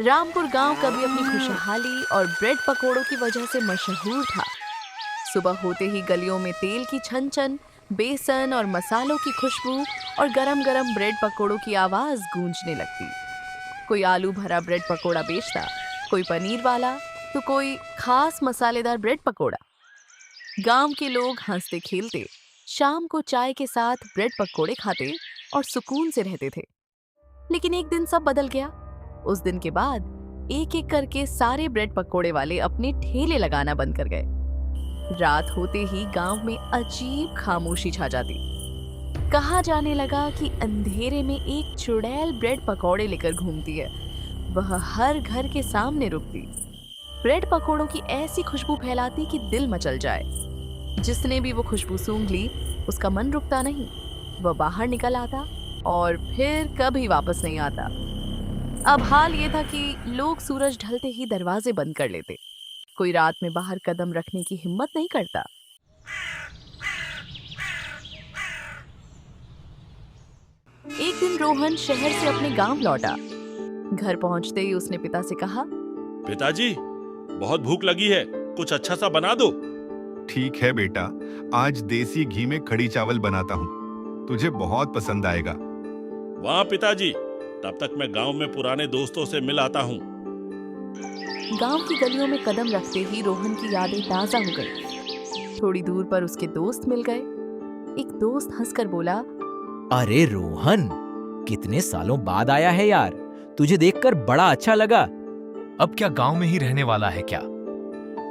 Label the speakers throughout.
Speaker 1: रामपुर गांव कभी अपनी खुशहाली और ब्रेड पकोड़ों की वजह से मशहूर था। सुबह होते ही गलियों में तेल की छन छन, बेसन और मसालों की खुशबू और गरम गरम ब्रेड पकोड़ों की आवाज गूंजने लगती। कोई आलू भरा ब्रेड पकोड़ा बेचता, कोई पनीर वाला, तो कोई खास मसालेदार ब्रेड पकोड़ा। गांव के लोग हंसते खेलते शाम को चाय के साथ ब्रेड पकोड़े खाते और सुकून से रहते थे। लेकिन एक दिन सब बदल गया। उस दिन के बाद एक एक करके सारे ब्रेड पकोड़े वाले अपने ठेले लगाना बंद कर गए। रात होते ही गांव में अजीब खामोशी छा जाती। कहा जाने लगा कि अंधेरे में एक चुड़ैल ब्रेड पकोड़े लेकर घूमती है। वह हर घर के सामने रुकती, ब्रेड पकोड़ों की ऐसी खुशबू फैलाती कि दिल मचल जाए। जिसने भी वो खुशबू सूंघ ली, उसका मन रुकता नहीं। वह बाहर निकल आता और फिर कभी वापस नहीं आता। अब हाल ये था कि लोग सूरज ढलते ही दरवाजे बंद कर लेते। कोई रात में बाहर कदम रखने की हिम्मत नहीं करता। एक दिन रोहन शहर से अपने गांव लौटा। घर पहुंचते ही उसने पिता से कहा,
Speaker 2: पिताजी, बहुत भूख लगी है, कुछ अच्छा सा बना दो।
Speaker 3: ठीक है बेटा, आज देसी घी में कढ़ी चावल बनाता हूँ, तुझे बहुत पसंद आएगा।
Speaker 2: वाह पिताजी, तब तक मैं गांव में पुराने दोस्तों से मिल आता हूँ।
Speaker 1: गांव की गलियों में कदम रखते ही रोहन की यादें ताजा हो गई। थोड़ी दूर पर उसके दोस्त मिल गए। एक दोस्त हंसकर बोला,
Speaker 4: अरे रोहन, कितने सालों बाद आया है यार, तुझे देखकर बड़ा अच्छा लगा।
Speaker 5: अब क्या गांव में ही रहने वाला है क्या?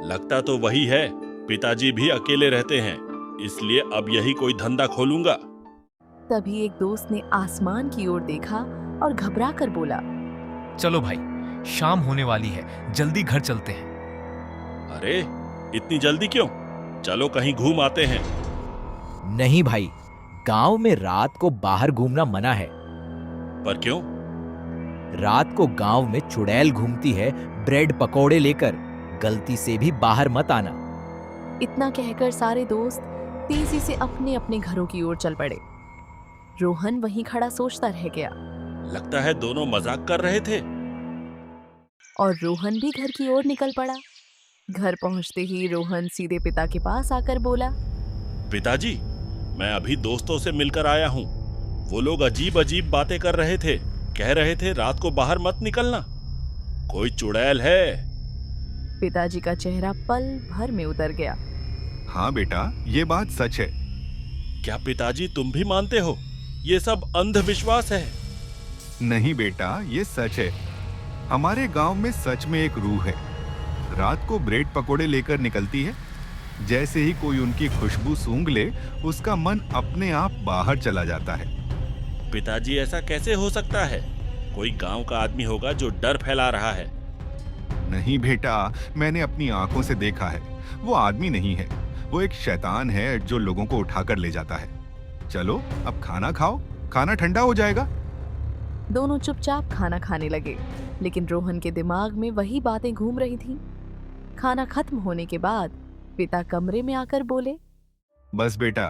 Speaker 2: लगता तो वही है, पिताजी भी अकेले रहते हैं, इसलिए अब यही कोई धंधा खोलूंगा।
Speaker 1: तभी एक दोस्त ने आसमान की ओर देखा और घबरा कर बोला,
Speaker 5: चलो भाई, शाम होने वाली है, जल्दी घर चलते हैं।
Speaker 2: अरे इतनी जल्दी क्यों? चलो कहीं घूम आते हैं।
Speaker 4: नहीं भाई, गांव में रात को बाहर घूमना मना है।
Speaker 2: पर क्यों?
Speaker 4: रात को गांव में चुड़ैल घूमती है ब्रेड पकोड़े लेकर, गलती से भी बाहर मत आना।
Speaker 1: इतना कहकर सारे दोस्त तेजी से अपने अपने घरों की ओर चल पड़े। रोहन वहीं खड़ा सोचता रह गया।
Speaker 2: लगता है दोनों मजाक कर रहे थे।
Speaker 1: और रोहन भी घर की ओर निकल पड़ा। घर पहुंचते ही रोहन सीधे पिता के पास आकर बोला,
Speaker 2: पिताजी, मैं अभी दोस्तों से मिलकर आया हूँ। वो लोग अजीब अजीब बातें कर रहे थे, कह रहे थे रात को बाहर मत निकलना, कोई चुड़ैल है।
Speaker 1: पिताजी का चेहरा पल भर में उतर गया।
Speaker 3: हाँ बेटा, ये बात सच है।
Speaker 2: क्या पिताजी तुम भी मानते हो ये सब अंधविश्वास है?
Speaker 3: नहीं बेटा, ये सच है। हमारे गांव में सच में एक रूह है। रात को ब्रेड पकोड़े लेकर निकलती है। जैसे ही कोई उनकी खुशबू सूंघ ले, उसका मन अपने आप बाहर चला जाता है।
Speaker 2: पिताजी, ऐसा कैसे हो सकता है? कोई गांव का आदमी होगा जो डर फैला रहा है।
Speaker 3: नहीं बेटा, मैंने अपनी आंखों से देखा है। वो आदमी नहीं है, वो एक शैतान है जो लोगों को उठाकर ले जाता है। चलो अब खाना खाओ, खाना ठंडा हो जाएगा।
Speaker 1: दोनों चुपचाप खाना खाने लगे, लेकिन रोहन के दिमाग में वही बातें घूम रही थीं। खाना खत्म होने के बाद पिता कमरे में आकर बोले,
Speaker 3: बस बेटा,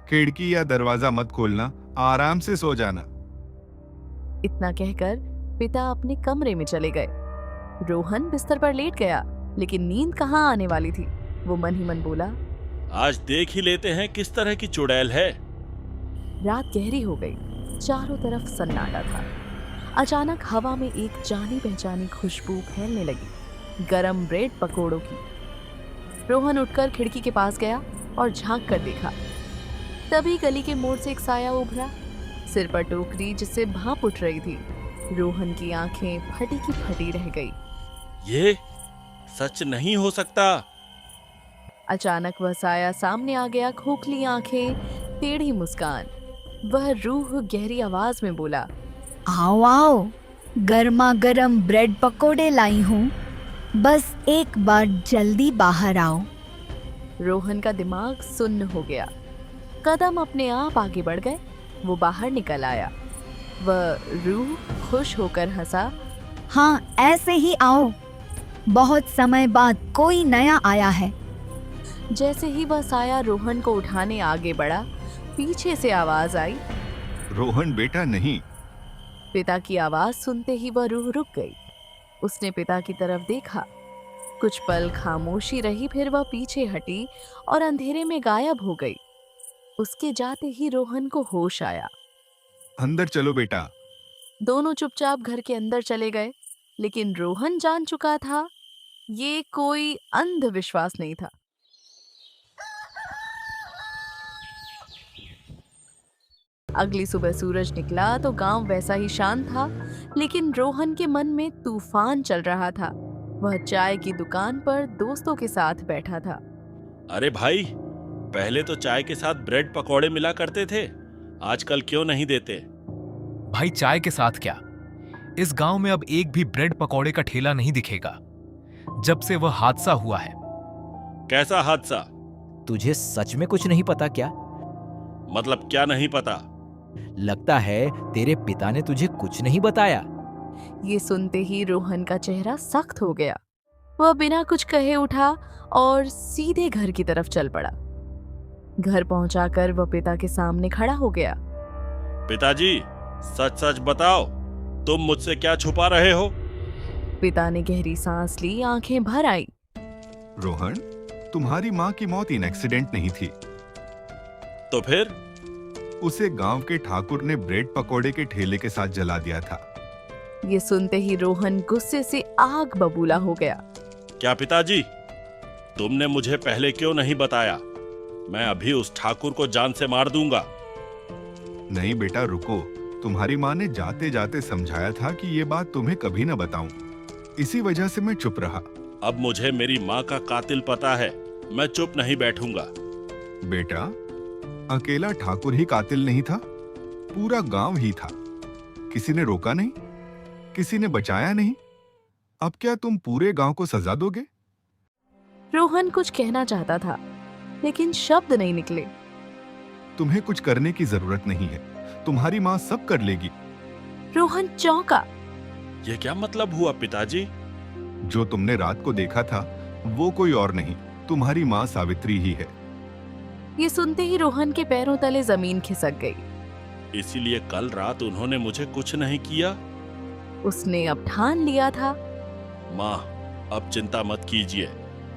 Speaker 3: खिड़की या दरवाजा मत खोलना, आराम से सो जाना।
Speaker 1: इतना कहकर पिता अपने कमरे में चले गए। रोहन बिस्तर पर लेट गया, लेकिन नींद कहाँ आने वाली थी। वो मन ही मन बोला,
Speaker 2: आज देख ही लेते हैं किस तरह की चुड़ैल है।
Speaker 1: रात गहरी हो गई, चारों तरफ सन्नाटा था। अचानक हवा में एक जानी पहचानी खुशबू फैलने लगी, गरम ब्रेड पकोड़ों की। रोहन उठकर खिड़की के पास गया और झांक कर देखा। तभी गली के मोड़ से एक साया उभरा, सिर पर टोकरी जिससे भाप उठ रही थी। रोहन की आंखें फटी की फटी रह गई।
Speaker 2: ये सच नहीं हो सकता।
Speaker 1: अचानक वह साया सामने आ गया, खोखली आंखें, टेढ़ी मुस्कान। वह रूह गहरी आवाज में बोला,
Speaker 6: आओ आओ, गर्मा गर्म ब्रेड पकोड़े लाई हूँ, बस एक बार जल्दी बाहर आओ।
Speaker 1: रोहन का दिमाग सुन्न हो गया। कदम अपने आप आगे बढ़ गए। वो बाहर निकल आया। वह रूह खुश होकर हंसा,
Speaker 6: हाँ ऐसे ही आओ, बहुत समय बाद कोई नया आया है।
Speaker 1: जैसे ही वह साया रोहन को उठाने आगे बढ़ा, पीछे से आवाज आई,
Speaker 3: रोहन बेटा नहीं।
Speaker 1: पिता की आवाज सुनते ही वह रूह रुक गई। उसने पिता की तरफ देखा। कुछ पल खामोशी रही, फिर वह पीछे हटी और अंधेरे में गायब हो गई। उसके जाते ही रोहन को होश आया।
Speaker 3: अंदर चलो बेटा।
Speaker 1: दोनों चुपचाप घर के अंदर चले गए, लेकिन रोहन जान चुका था ये कोई अंधविश्वास नहीं था। अगली सुबह सूरज निकला तो गांव वैसा ही शांत था, लेकिन रोहन के मन में तूफान चल रहा था। वह चाय की दुकान पर दोस्तों के साथ बैठा था।
Speaker 2: अरे भाई, पहले तो चाय के साथ ब्रेड पकौड़े मिला करते थे, आजकल क्यों नहीं देते?
Speaker 5: भाई चाय के साथ क्या, इस गांव में अब एक भी ब्रेड पकौड़े का ठेला नहीं दिखेगा जब से वह हादसा हुआ है।
Speaker 2: कैसा हादसा?
Speaker 4: तुझे सच में कुछ नहीं पता क्या?
Speaker 2: मतलब क्या नहीं पता?
Speaker 4: लगता है तेरे पिता ने तुझे कुछ नहीं बताया।
Speaker 1: ये सुनते ही रोहन का चेहरा सख्त हो गया। वह बिना कुछ कहे उठा और सीधे घर की तरफ चल पड़ा। घर पहुंचाकर वह पिता के सामने खड़ा हो गया।
Speaker 2: पिताजी, सच सच बताओ, तुम मुझसे क्या छुपा रहे हो?
Speaker 1: पिता ने गहरी सांस ली, आंखें भर आई।
Speaker 3: रोहन, तुम्हारी माँ की मौत इन एक्सीडेंट नहीं थी।
Speaker 2: तो फिर?
Speaker 3: उसे गांव के ठाकुर ने ब्रेड पकोड़े के ठेले के साथ जला दिया था।
Speaker 1: ये सुनते ही रोहन गुस्से से आग बबूला हो गया।
Speaker 2: क्या पिताजी, तुमने मुझे पहले क्यों नहीं बताया? मैं अभी उस ठाकुर को जान से मार दूंगा।
Speaker 3: नहीं बेटा, रुको। तुम्हारी माँ ने जाते जाते समझाया था कि ये बात तुम्हें कभी न बताऊं। इसी वजह से मैं चुप रहा।
Speaker 2: अब मुझे मेरी माँ का कातिल पता है, मैं चुप नहीं बैठूंगा।
Speaker 3: बेटा, अकेला ठाकुर ही कातिल नहीं था, पूरा गांव ही था। किसी ने रोका नहीं, किसी ने बचाया नहीं। अब क्या तुम पूरे गांव को सजा दोगे?
Speaker 1: रोहन कुछ कहना चाहता था, लेकिन शब्द नहीं निकले।
Speaker 3: तुम्हें कुछ करने की जरूरत नहीं है, तुम्हारी माँ सब कर लेगी।
Speaker 1: रोहन चौंका।
Speaker 2: ये क्या मतलब हुआ पिताजी?
Speaker 3: जो तुमने रात को देखा था वो कोई और नहीं, तुम्हारी माँ सावित्री ही है।
Speaker 1: ये सुनते ही रोहन के पैरों तले जमीन खिसक गई।
Speaker 2: इसीलिए कल रात उन्होंने मुझे कुछ नहीं किया?
Speaker 1: उसने अब ठान लिया था।
Speaker 2: माँ, अब चिंता मत कीजिए,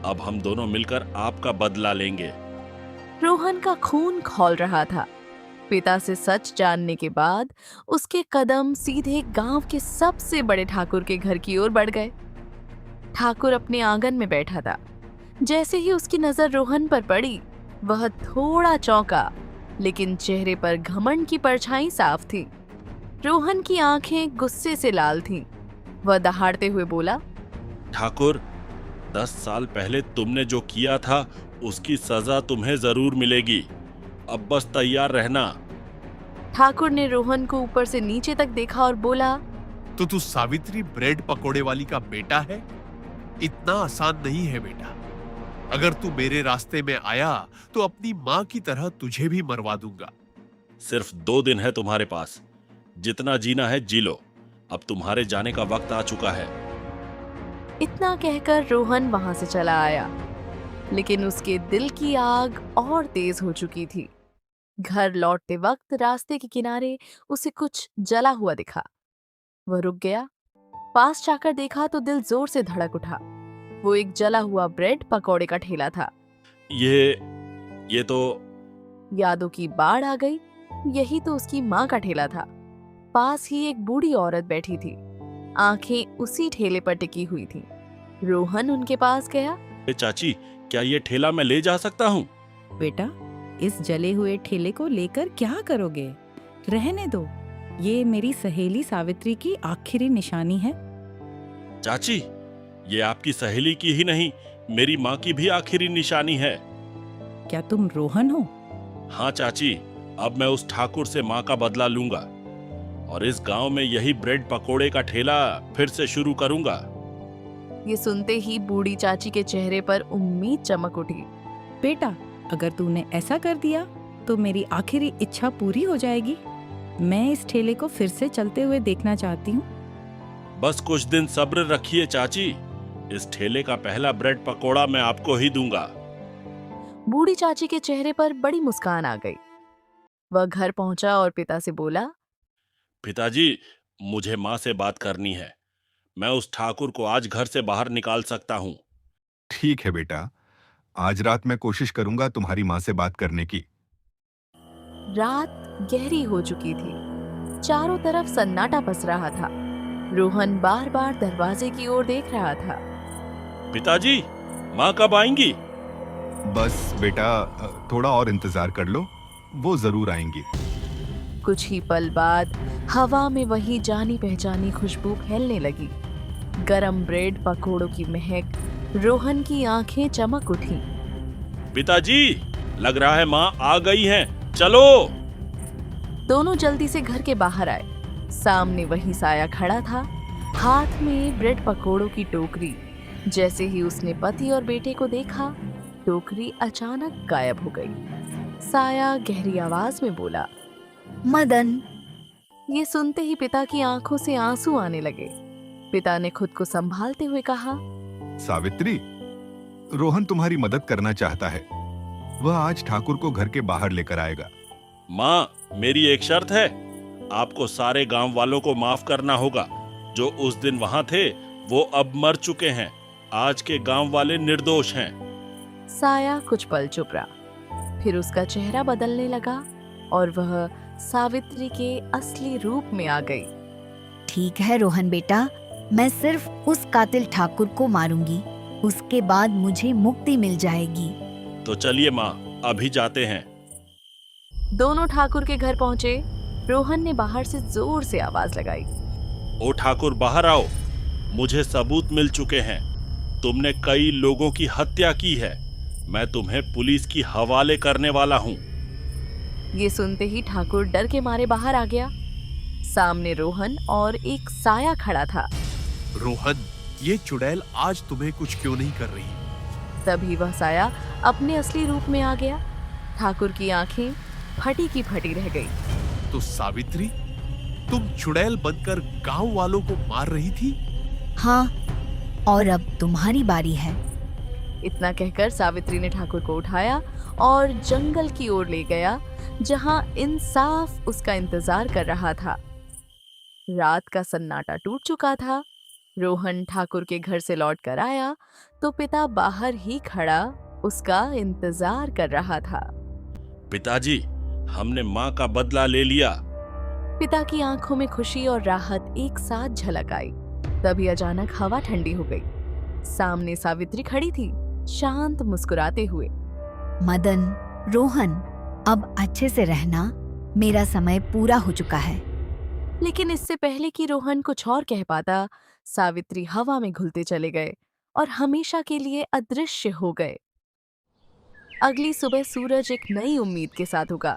Speaker 2: अब हम दोनों मिलकर आपका बदला लेंगे।
Speaker 1: रोहन का खून खौल रहा था। पिता से सच जानने के बाद उसके कदम सीधे गांव के सबसे बड़े ठाकुर के घर की ओर बढ़ गए। ठाकुर अपने आंगन में बैठा था। जैसे ही उसकी नजर रोहन पर पड़ी, वह थोड़ा चौंका, लेकिन चेहरे पर घमंड की परछाई साफ थी। रोहन की आंखें गुस्से से लाल थीं। वह दहाड़ते हुए बोला,
Speaker 2: ठाकुर, 10 साल पहले तुमने जो किया था उसकी सजा तुम्हें जरूर मिलेगी, अब बस तैयार रहना।
Speaker 1: ठाकुर ने रोहन को ऊपर से नीचे तक देखा और बोला,
Speaker 7: तो तू सावित्री ब्रेड पकोड़े वाली का बेटा है? इतना आसान नहीं है बेटा। अगर तू मेरे रास्ते में आया तो अपनी माँ की तरह तुझे भी मरवा दूंगा।
Speaker 2: सिर्फ 2 दिन है तुम्हारे पास, जितना जीना है जी लो, अब तुम्हारे जाने का वक्त आ चुका है।
Speaker 1: इतना कहकर रोहन वहां से चला आया, लेकिन उसके दिल की आग और तेज हो चुकी थी। घर लौटते वक्त रास्ते के किनारे उसे कुछ जला हुआ दिखा। वह रुक गया। पास जाकर देखा तो दिल जोर से धड़क उठा। वो एक जला हुआ ब्रेड पकौड़े का ठेला था।
Speaker 2: ये तो
Speaker 1: यादों की बाढ़ आ गई। यही तो उसकी माँ का ठेला था। पास ही एक बूढ़ी औरत बैठी थी, आंखें उसी ठेले पर टिकी हुई थी। रोहन उनके पास गया।
Speaker 2: चाची, क्या ये ठेला मैं ले जा सकता हूँ?
Speaker 8: बेटा, इस जले हुए ठेले को लेकर क्या करोगे? रहने दो, ये मेरी सहेली सावित्री की आखिरी निशानी है।
Speaker 2: चाची, ये आपकी सहेली की ही नहीं, मेरी माँ की भी आखिरी निशानी है।
Speaker 8: क्या तुम रोहन हो?
Speaker 2: हाँ चाची, अब मैं उस ठाकुर से माँ का बदला लूंगा और इस गांव में यही ब्रेड पकोड़े का ठेला फिर से शुरू करूंगा।
Speaker 1: ये सुनते ही बूढ़ी चाची के चेहरे पर उम्मीद चमक उठी।
Speaker 8: बेटा, अगर तूने ऐसा कर दिया तो मेरी आखिरी इच्छा पूरी हो जाएगी। मैं इस ठेले को फिर से चलते हुए देखना चाहती हूँ।
Speaker 2: बस कुछ दिन सब्र रखिए चाची, इस ठेले का पहला ब्रेड पकोड़ा मैं आपको ही दूंगा।
Speaker 1: बूढ़ी चाची के चेहरे पर बड़ी मुस्कान आ गई। वह घर पहुंचा और पिता से बोला,
Speaker 2: पिताजी, मुझे माँ से बात करनी है। मैं उस ठाकुर को आज घर से बाहर निकाल सकता हूँ।
Speaker 3: ठीक है बेटा, आज रात मैं कोशिश करूंगा तुम्हारी माँ से बात करने की।
Speaker 1: रात गहरी हो चुकी थी। चारों तरफ सन्नाटा पस रहा था। रोहन बार बार दरवाजे की ओर देख रहा था।
Speaker 2: पिताजी, माँ कब आएंगी?
Speaker 3: बस बेटा, थोड़ा और इंतजार कर लो, वो जरूर आएंगी।
Speaker 1: कुछ ही पल बाद हवा में वही जानी पहचानी खुशबू फैलने लगी। गरम ब्रेड पकोड़ों की महक, रोहन की आंखें चमक उठी।
Speaker 2: पिताजी, लग रहा है माँ आ गई हैं, चलो।
Speaker 1: दोनों जल्दी से घर के बाहर आए। सामने वही साया खड़ा था, हाथ में ब्रेड पकोड़ों की टोकरी। जैसे ही उसने पति और बेटे को देखा, टोकरी अचानक गायब हो गई। साया गहरी आवाज में बोला,
Speaker 6: मदन।
Speaker 1: ये सुनते ही पिता की आंखों से आंसू आने लगे। पिता ने खुद को संभालते हुए कहा,
Speaker 3: सावित्री, रोहन तुम्हारी मदद करना चाहता है। वह आज ठाकुर को घर के बाहर लेकर आएगा।
Speaker 2: माँ, मेरी एक शर्त है। आपको सारे गांव वालों को माफ करना होगा। जो उस दिन वहां थे वो अब मर चुके हैं। आज के गांव वाले निर्दोष हैं।
Speaker 1: साया कुछ पल चुप रहा, फिर उसका चेहरा बदलने लगा और वह सावित्री के असली रूप में आ गई।
Speaker 6: ठीक है रोहन बेटा, मैं सिर्फ उस कातिल ठाकुर को मारूंगी, उसके बाद मुझे मुक्ति मिल जाएगी।
Speaker 2: तो चलिए माँ, अभी जाते हैं।
Speaker 1: दोनों ठाकुर के घर पहुंचे। रोहन ने बाहर से जोर से आवाज लगाई,
Speaker 2: ओ ठाकुर, बाहर आओ। मुझे सबूत मिल चुके हैं। तुमने कई लोगों की हत्या की है। मैं तुम्हें पुलिस की हवाले करने वाला हूँ।
Speaker 1: ये सुनते ही ठाकुर डर के मारे बाहर आ गया। सामने रोहन और एक साया खड़ा था।
Speaker 7: रोहन, ये चुड़ैल आज तुम्हें कुछ क्यों नहीं कर रही?
Speaker 1: तभी वह साया अपने असली रूप में आ गया। ठाकुर की आंखें फटी की फटी रह गई।
Speaker 7: तो सावित्री, तुम चुड़ैल बनकर गांव वालों को मार रही थी?
Speaker 6: हाँ, और अब तुम्हारी बारी है।
Speaker 1: इतना कहकर सावित्री ने ठाकुर को उठाया और जंगल की ओर ले गया, जहां इंसाफ उसका इंतजार कर रहा था। रात का सन्नाटा टूट चुका था। रोहन ठाकुर के घर से लौट कर आया तो पिता बाहर ही खड़ा उसका इंतजार कर रहा था।
Speaker 2: पिताजी, हमने माँ का बदला ले लिया।
Speaker 1: पिता की आंखों में खुशी और राहत एक साथ झलक आई। तभी अचानक हवा ठंडी हो गई। सामने सावित्री खड़ी थी, शांत मुस्कुराते हुए।
Speaker 6: मदन, रोहन, अब अच्छे से रहना, मेरा समय पूरा हो चुका है।
Speaker 1: लेकिन इससे पहले कि रोहन कुछ और कह पाता, सावित्री हवा में घुलते चले गए और हमेशा के लिए अदृश्य हो गए। अगली सुबह सूरज एक नई उम्मीद के साथ उगा।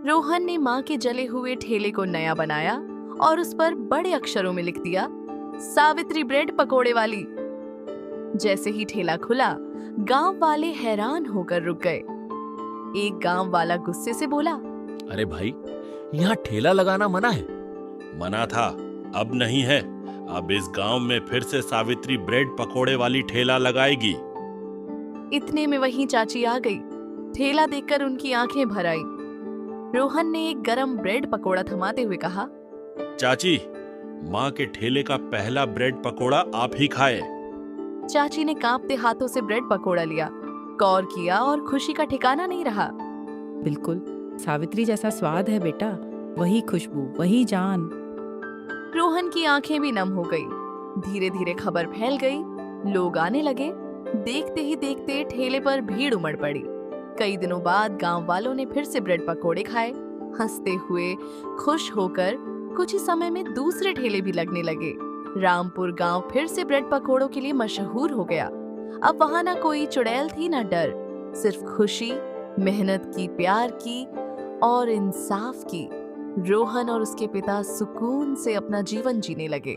Speaker 1: रोहन ने माँ के जले हुए ठेले को नया बनाया और उस पर बड़े अक्षरों में लिख दिया, सावित्री ब्रेड पकोड़े वाली। जैसे ही ठेला खुला, गांव वाले हैरान होकर रुक गए। एक गांव वाला गुस्से से बोला,
Speaker 9: अरे भाई, यहाँ ठेला लगाना मना है।
Speaker 2: मना था, अब नहीं है। अब इस गांव में फिर से सावित्री ब्रेड पकोड़े वाली ठेला लगाएगी।
Speaker 1: इतने में वहीं चाची आ गई। ठेला देखकर उनकी आंखें भर आई। रोहन ने एक गरम ब्रेड पकोड़ा थमाते हुए कहा,
Speaker 2: चाची, माँ के ठेले का पहला ब्रेड पकोड़ा आप ही खाए।
Speaker 1: चाची ने कांपते हाथों से ब्रेड पकोड़ा लिया, गौर किया और खुशी का ठिकाना नहीं रहा।
Speaker 8: बिल्कुल सावित्री जैसा स्वाद है बेटा, वही खुशबू, वही जान।
Speaker 1: रोहन की आंखें भी नम हो गई। धीरे धीरे खबर फैल गई। लोग आने लगे। देखते ही देखते ठेले पर भीड़ उमड़ पड़ी। कई दिनों बाद गांव वालों ने फिर से ब्रेड पकोड़े खाए। हंसते हुए, खुश होकर कुछ ही समय में दूसरे ठेले भी लगने लगे। रामपुर गांव फिर से ब्रेड पकोड़ों के लिए मशहूर हो गया। अब वहां ना कोई चुड़ैल थी ना डर, सिर्फ खुशी, मेहनत की, प्यार की और इंसाफ की। रोहन और उसके पिता सुकून से अपना जीवन जीने लगे।